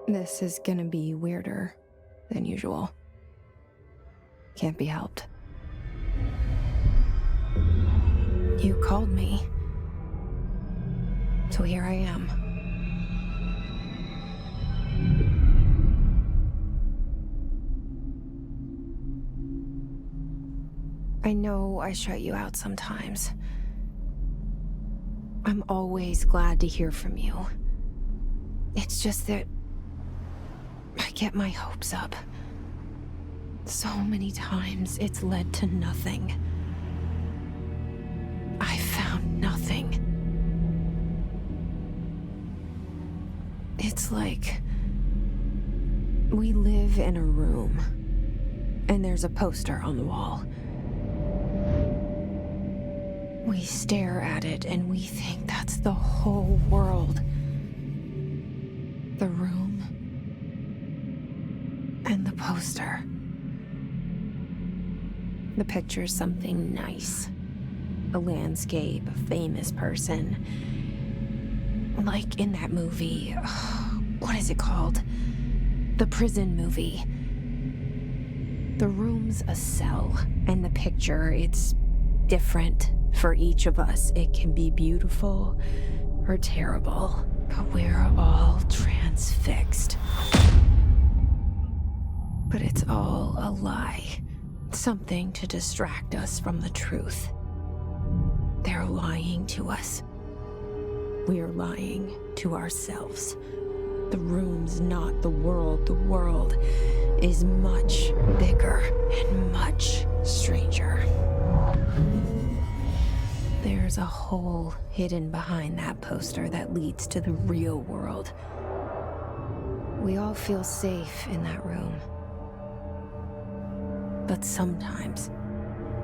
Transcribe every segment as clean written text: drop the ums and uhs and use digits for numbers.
This is gonna be weirder than usual. Can't be helped. You called me. So here I am. I know I shut you out sometimes. I'm always glad to hear from you. It's just that I get my hopes up. So many times it's led to nothing. I found nothing. It's like we live in a room, and there's a poster on the wall. We stare at it and we think that's the whole world. The room and the poster. The picture's something nice. A landscape, a famous person. Like in that movie, what is it called? The prison movie. The room's a cell, and the picture, it's different for each of us. It can be beautiful or terrible, but we're all transfixed. But it's all a lie. Something to distract us from the truth. They're lying to us. We're lying to ourselves. The room's not the world. The world is much bigger and much stranger. There's a hole hidden behind that poster that leads to the real world. We all feel safe in that room. But sometimes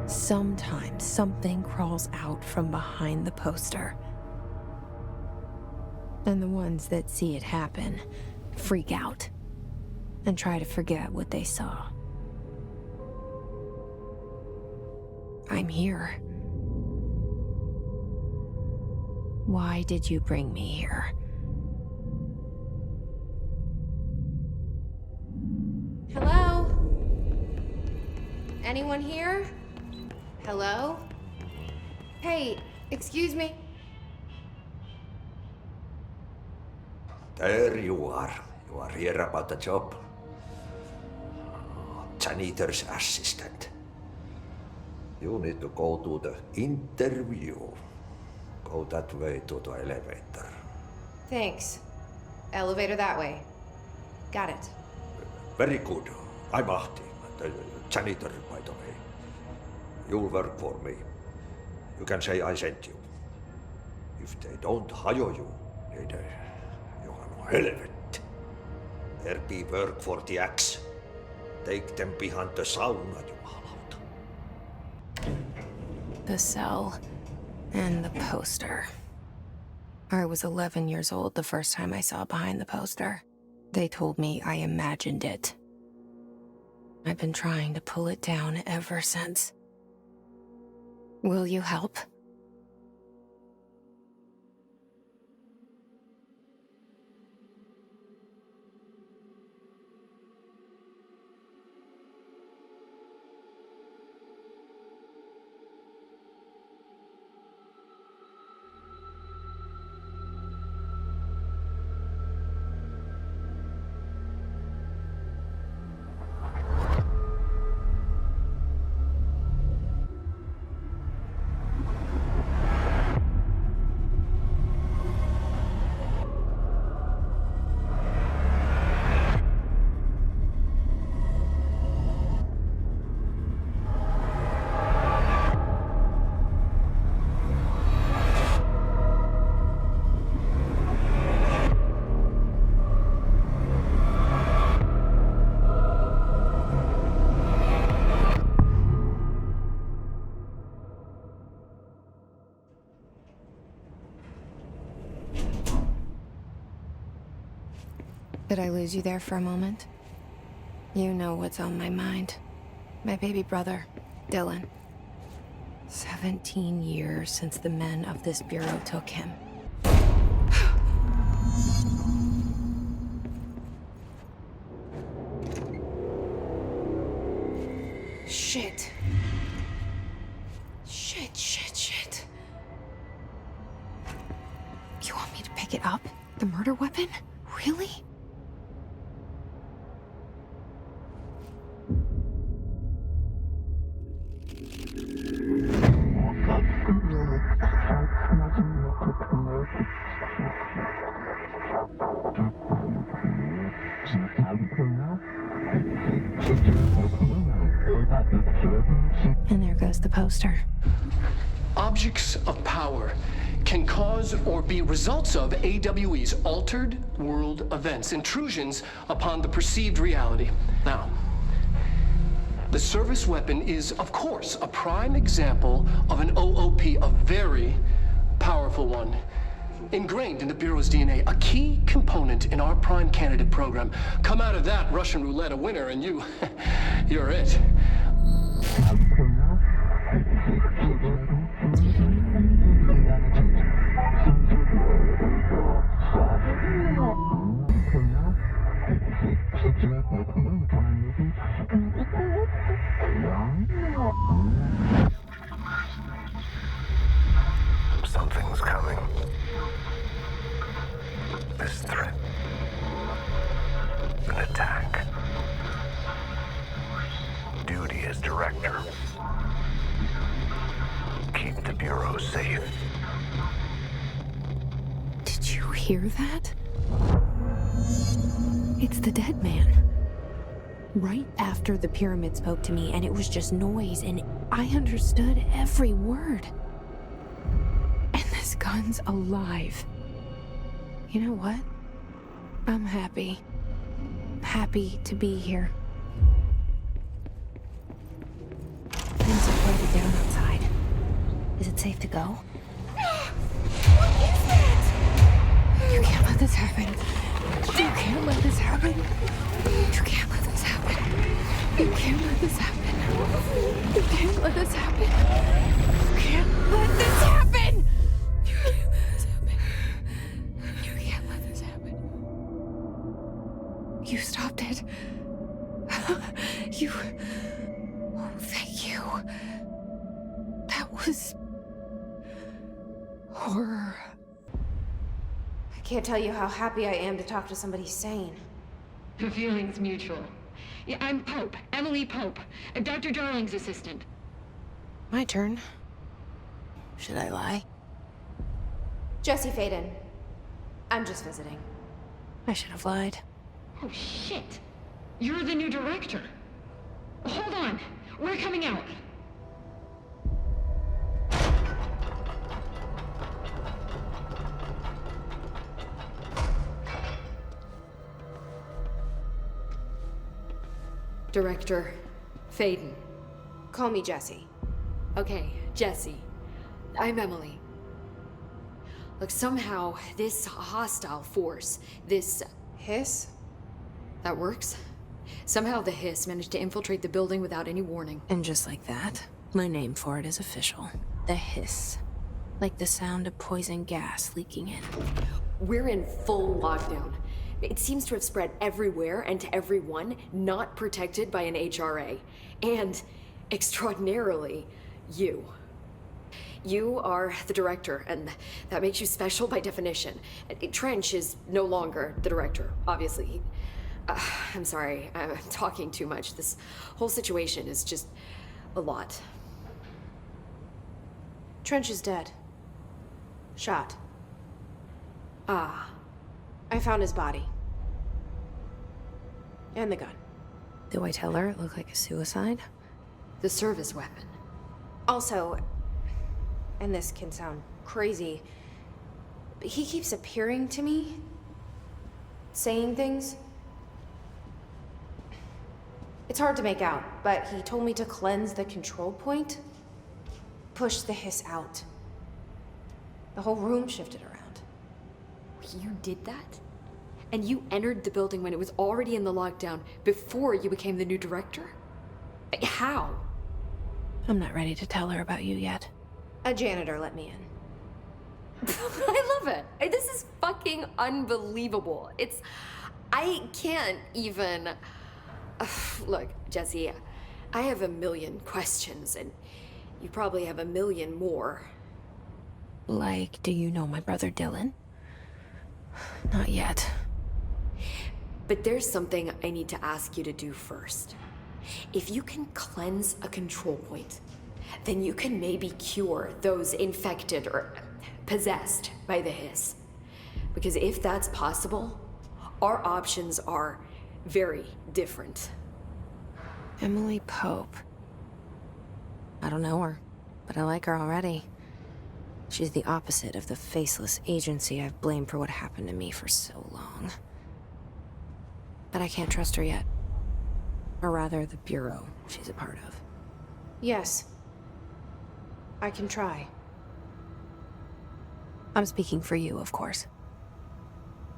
something crawls out from behind the poster. And the ones that see it happen freak out and try to forget what they saw. I'm here. Why did you bring me here? Hello? Anyone here? Hello? Hey, excuse me. There you are. You are here about the job. Janitor's assistant. You need to go to the interview. Go that way to the elevator. Thanks. Elevator that way. Got it. Very good. I'm Ahti, the janitor, by the way. You'll work for me. You can say I sent you. If they don't hire you, then you are no helvet. There be work for the axe. Take them behind the sauna, jumalauta. The cell and the poster. I was 11 years old the first time I saw behind the poster. They told me I imagined it. I've been trying to pull it down ever since. Will you help? Did I lose you there for a moment? You know what's on my mind. My baby brother, Dylan. 17 years since the men of this bureau took him. Shit. Shit. You want me to pick it up? The murder weapon? Really? And there goes the poster. Objects of power can cause or be results of AWE's altered world events, intrusions upon the perceived reality. Now, the service weapon is, of course, a prime example of an OOP, a very powerful one. Ingrained in the Bureau's DNA, a key component in our prime candidate program. Come out of that Russian roulette a winner and you're it. Something's coming. This threat. An attack. Duty as director. Keep the Bureau safe. Did you hear that? It's the dead man. Right after the pyramid spoke to me, and it was just noise, and I understood every word. And this gun's alive. You know what? I'm happy. Happy to be here. Things are quieted down outside. Is it safe to go? What is that? You can't let this happen. You can't let this happen. You can't let this happen. You can't let this happen. You can't let this happen. You can't let this happen. You can't let this happen. You can't let this happen. You stopped it. You... Oh, thank you. That was... horror. I can't tell you how happy I am to talk to somebody sane. The feeling's mutual. Yeah, I'm Pope, Emily Pope, Dr. Darling's assistant. My turn. Should I lie? Jesse Faden. I'm just visiting. I should have lied. Oh, shit. You're the new director. Hold on. We're coming out. Director Faden. Call me Jesse. Okay, Jesse. I'm Emily. Look, somehow this hostile force, this... Hiss? that works? Somehow the hiss managed to infiltrate the building without any warning. And just like that, my name for it is official. The hiss. Like the sound of poison gas leaking in. We're in full lockdown. It seems to have spread everywhere and to everyone not protected by an HRA. And, extraordinarily, you. You are the director, and that makes you special by definition. Trench is no longer the director, obviously. I'm sorry, I'm talking too much. This whole situation is just a lot. Trench is dead. Shot. Ah. I found his body. And the gun. Do I tell her it looked like a suicide? The service weapon. Also, and this can sound crazy, but he keeps appearing to me, saying things. It's hard to make out, but he told me to cleanse the control point, push the hiss out. The whole room shifted around. You did that? And you entered the building when it was already in the lockdown before you became the new director? How? I'm not ready to tell her about you yet. A janitor let me in. I love it. This is fucking unbelievable. I can't even... Look, Jesse, I have a million questions, and you probably have a million more. Like, do you know my brother Dylan? Not yet. But there's something I need to ask you to do first. If you can cleanse a control point, then you can maybe cure those infected or possessed by the hiss. Because if that's possible, our options are very different. Emily Pope. I don't know her, but I like her already. She's the opposite of the faceless agency I've blamed for what happened to me for so long. But I can't trust her yet. Or rather, the Bureau she's a part of. Yes. I can try. I'm speaking for you, of course.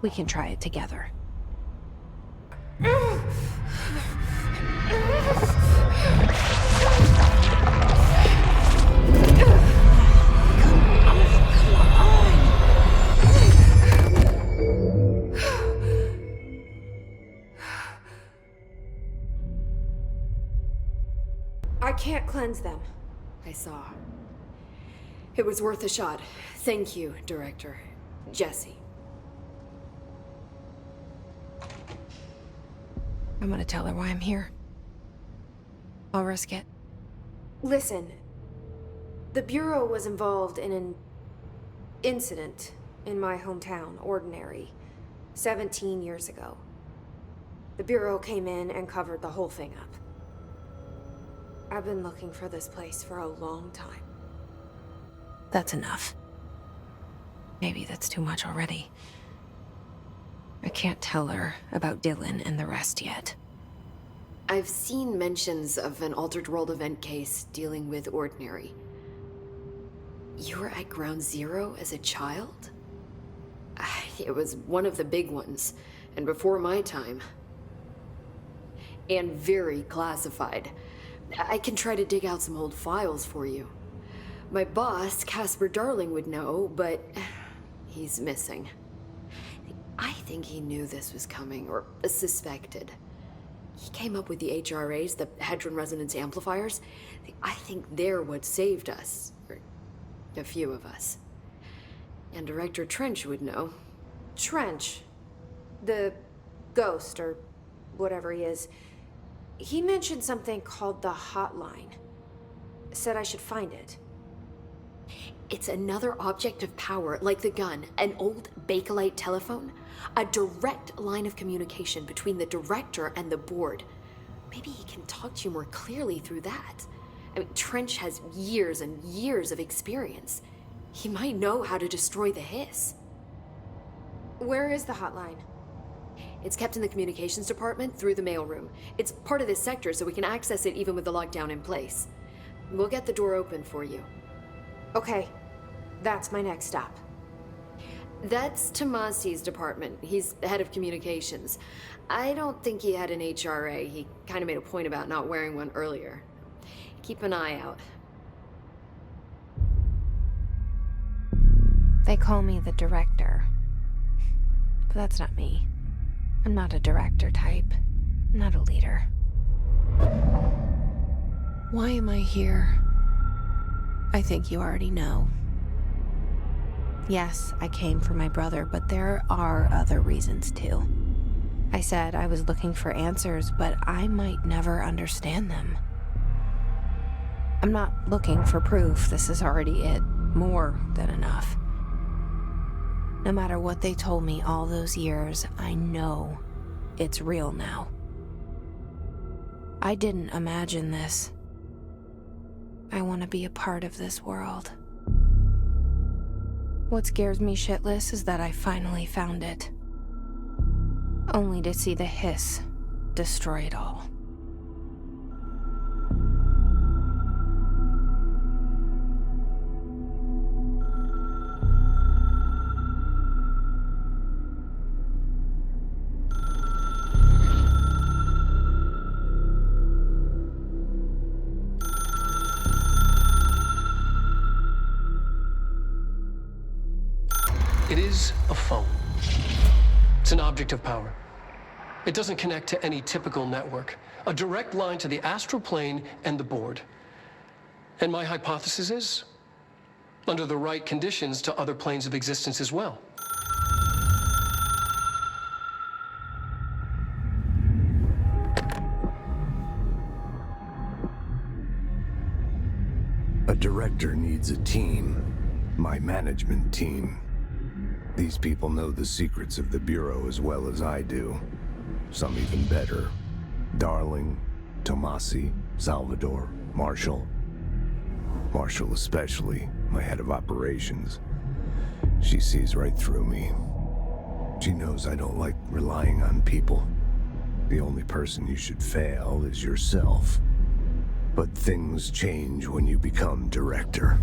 We can try it together. I can't cleanse them. I saw. It was worth a shot. Thank you, Director. Jesse. I'm gonna tell her why I'm here. I'll risk it. Listen, the Bureau was involved in an incident in my hometown, Ordinary, 17 years ago. The Bureau came in and covered the whole thing up. I've been looking for this place for a long time. That's enough. Maybe that's too much already. I can't tell her about Dylan and the rest yet. I've seen mentions of an Altered World event case dealing with Ordinary. You were at Ground Zero as a child? It was one of the big ones, and before my time. And very classified. I can try to dig out some old files for you. My boss, Casper Darling, would know, but he's missing. I think he knew this was coming, or suspected. He came up with the HRAs, the Hadron Resonance Amplifiers. I think they're what saved us. Or a few of us. And Director Trench would know. Trench, the ghost, or whatever he is, he mentioned something called the Hotline. Said I should find it. It's another object of power, like the gun, an old Bakelite telephone. A direct line of communication between the director and the board. Maybe he can talk to you more clearly through that. I mean, Trench has years and years of experience. He might know how to destroy the hiss. Where is the hotline? It's kept in the communications department through the mailroom. It's part of this sector, so we can access it even with the lockdown in place. We'll get the door open for you. Okay, that's my next stop. That's Tomasi's department. He's head of communications. I don't think he had an HRA. He kind of made a point about not wearing one earlier. Keep an eye out. They call me the director. But that's not me. I'm not a director type. I'm not a leader. Why am I here? I think you already know. Yes, I came for my brother, but there are other reasons too. I said I was looking for answers, but I might never understand them. I'm not looking for proof. This is already it. More than enough. No matter what they told me all those years, I know it's real now. I didn't imagine this. I want to be a part of this world. What scares me shitless is that I finally found it. Only to see the hiss destroy it all. It is a phone. It's an object of power. It doesn't connect to any typical network. A direct line to the astral plane and the board. And my hypothesis is, under the right conditions, to other planes of existence as well. A director needs a team. My management team. These people know the secrets of the Bureau as well as I do. Some even better. Darling, Tomasi, Salvador, Marshall. Marshall especially, my head of operations. She sees right through me. She knows I don't like relying on people. The only person you should fail is yourself. But things change when you become director.